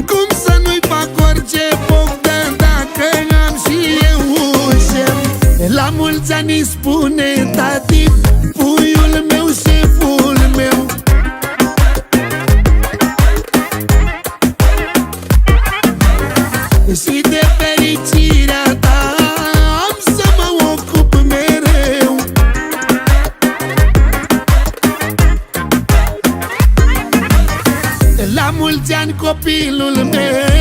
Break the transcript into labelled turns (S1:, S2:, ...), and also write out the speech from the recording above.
S1: Cum să nu-i fac orice poftă dacă am și eu ușă? La mulți ani îi spune tati, puiul meu, șeful meu. Și de fericirea ta am să mă ocup mereu. La mulți ani copilul meu,